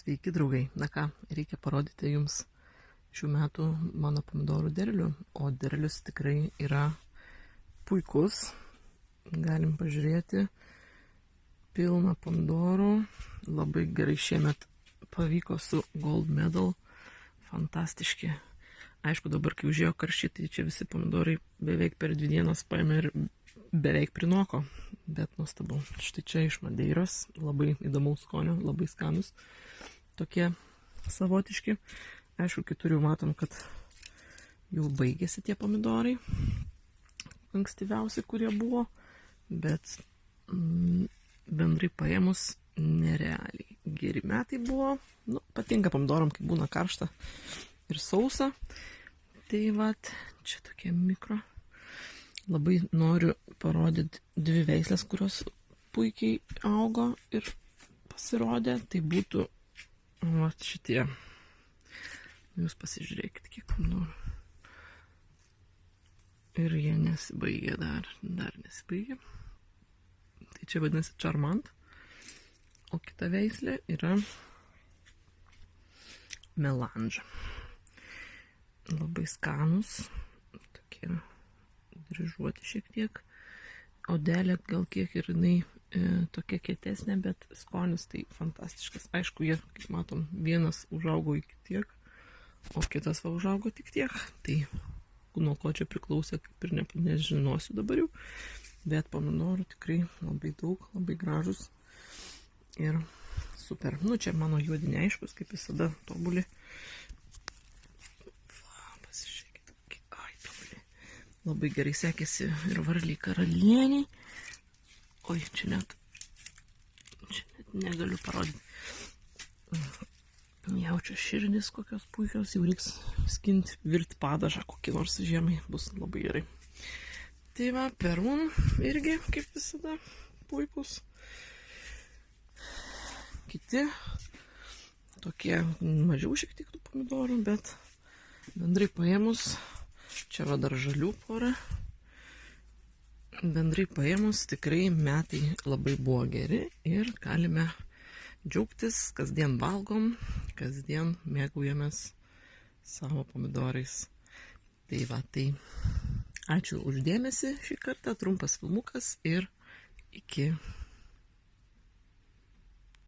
Sveiki, draugai. Na ką, reikia parodyti jums šių metų mano pomidorų derlių, o derlius tikrai yra puikus. Galim pažiūrėti, pilna pomidorų, labai gerai šiemet pavyko su Gold Medal, fantastiški. Aišku, dabar kai užėjo karščiai, tai čia visi pomidorai beveik per 2 dienas paėmė ir beveik prinoko, bet nuostabu. Štai čia iš Madeiros, labai įdomaus skonio, labai skanus, tokie savotiški. Aišku, kitur jau matom, kad jau baigėsi tie pomidorai, ankstyviausi, kurie buvo, bet bendrai paėmus nerealiai geri metai buvo. Patinka pomidoram, kai būna karšta ir sausa. Tai vat, čia tokie mikro. Labai noriu parodyti 2 veislės, kurios puikiai augo ir pasirodė. Tai būtų vat šitie. Jūs pasižiūrėkit, kiek pomidorų. Ir jie nesibaigė dar nesibaigė. Tai čia vadinasi Charmant. O kita veislė yra Melange. Labai skanus, tokie dryžuoti šiek tiek. Odelė gal kiek ir jinai tokia kietesnė, bet skonis tai fantastiškas. Aišku, jie, kaip matom, vienas užaugo iki tiek, o kitas va užaugo tik tiek. Tai nuo ko čia priklausė, kaip ir nežinosiu dabar jau. Bet pomidorų tikrai labai daug, labai gražus ir super. Čia mano juodi neaiškus, kaip visada tobuli. Labai gerai sekėsi ir varliai karalieniai. Oi, čia net negaliu parodyti. Jaučia širdis kokios puikios, jau reiks skinti, virti padažą kokį nors žiemai, bus labai gerai. Tai va, Perun irgi, kaip visada, puikus. Kiti tokie mažiau šiek tiek tų pomidorų, bet bendrai paėmus, čia va dar žalių porą. Bendrai paėmus tikrai metai labai buvo geri ir galime džiaugtis, kasdien valgom, kasdien mėgaujamės savo pomidorais. Tai va, tai ačiū už dėmesį šį kartą, trumpas filmukas ir iki.